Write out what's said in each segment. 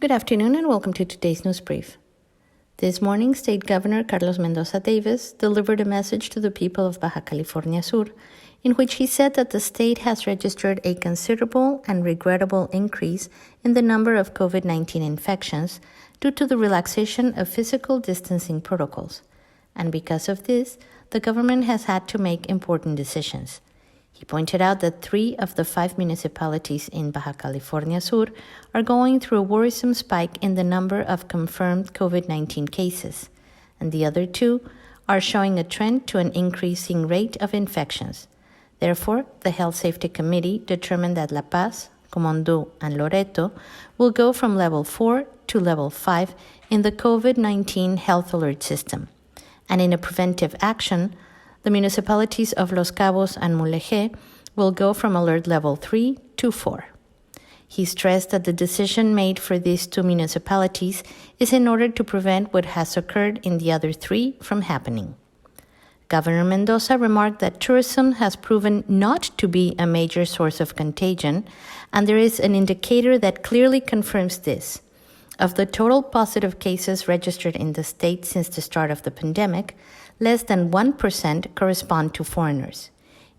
Good afternoon and welcome to today's news brief. This morning, State Governor Carlos Mendoza Davis delivered a message to the people of Bajacaliforniasur in which he said that the state has registered a considerable and regrettable increase in the number of COVID-19 infections due to the relaxation of physical distancing protocols. And because of this, the government has had to make important decisions. He pointed out that 3 of the 5 municipalities in Baja California Sur are going through a worrisome spike in the number of confirmed COVID-19 cases, and the other 2 are showing a trend to an increasing rate of infections. Therefore, the Health Safety Committee determined that La Paz, Comondú and Loreto will go from level 4 to level 5 in the COVID-19 health alert system. And in a preventive action, the municipalities of Loscabos and Mulegé will go from alert level 3 to 4. He stressed that the decision made for these 2 municipalities is in order to prevent what has occurred in the other 3 from happening. Governor Mendoza remarked that tourism has proven not to be a major source of contagion, and there is an indicator that clearly confirms this. Of the total positive cases registered in the state since the start of the pandemic, less than 1% correspond to foreigners.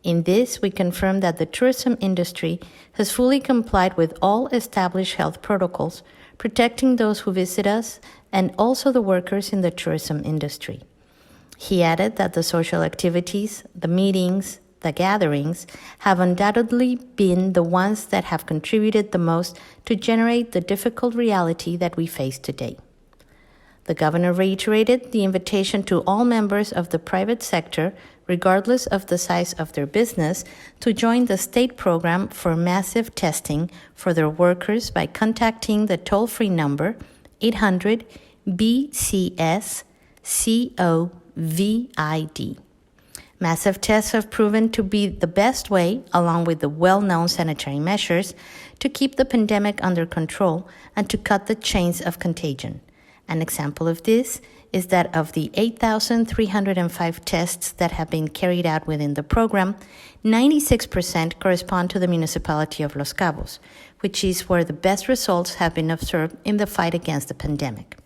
In this, we confirm that the tourism industry has fully complied with all established health protocols, protecting those who visit us and also the workers in the tourism industry. He added that the social activities, the meetings, the gatherings have undoubtedly been the ones that have contributed the most to generate the difficult reality that we face today. The governor reiterated the invitation to all members of the private sector, regardless of the size of their business, to join the state program for massive testing for their workers by contacting the toll-free number 800-BCS-COVID. Massive tests have proven to be the best way, along with the well-known sanitary measures, to keep the pandemic under control and to cut the chains of contagion. An example of this is that of the 8,305 tests that have been carried out within the program, 96% correspond to the municipality of Los Cabos, which is where the best results have been observed in the fight against the pandemic.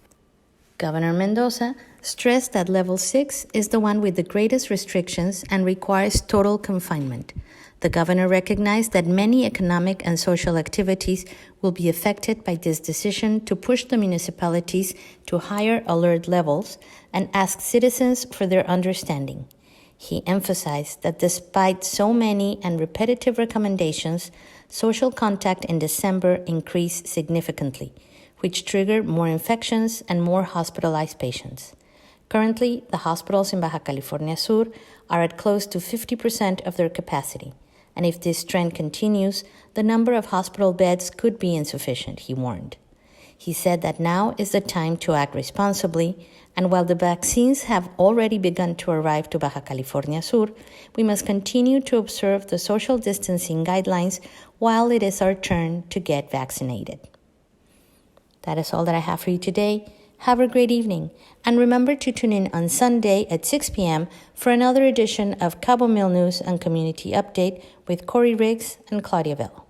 Governor Mendoza stressed that level 6 is the one with the greatest restrictions and requires total confinement. The governor recognized that many economic and social activities will be affected by this decision to push the municipalities to higher alert levels and asked citizens for their understanding. He emphasized that despite so many and repetitive recommendations, social contact in December increased significantly, which triggered more infections and more hospitalized patients. Currently, the hospitals in Baja California Sur are at close to 50% of their capacity. And if this trend continues, the number of hospital beds could be insufficient, he warned. He said that now is the time to act responsibly, and while the vaccines have already begun to arrive to Baja California Sur, we must continue to observe the social distancing guidelines while it is our turn to get vaccinated. That is all that I have for you today. Have a great evening, and remember to tune in on Sunday at 6 p.m. for another edition of Cabomilnews and Community Update with Corey Riggs and Claudia Bell.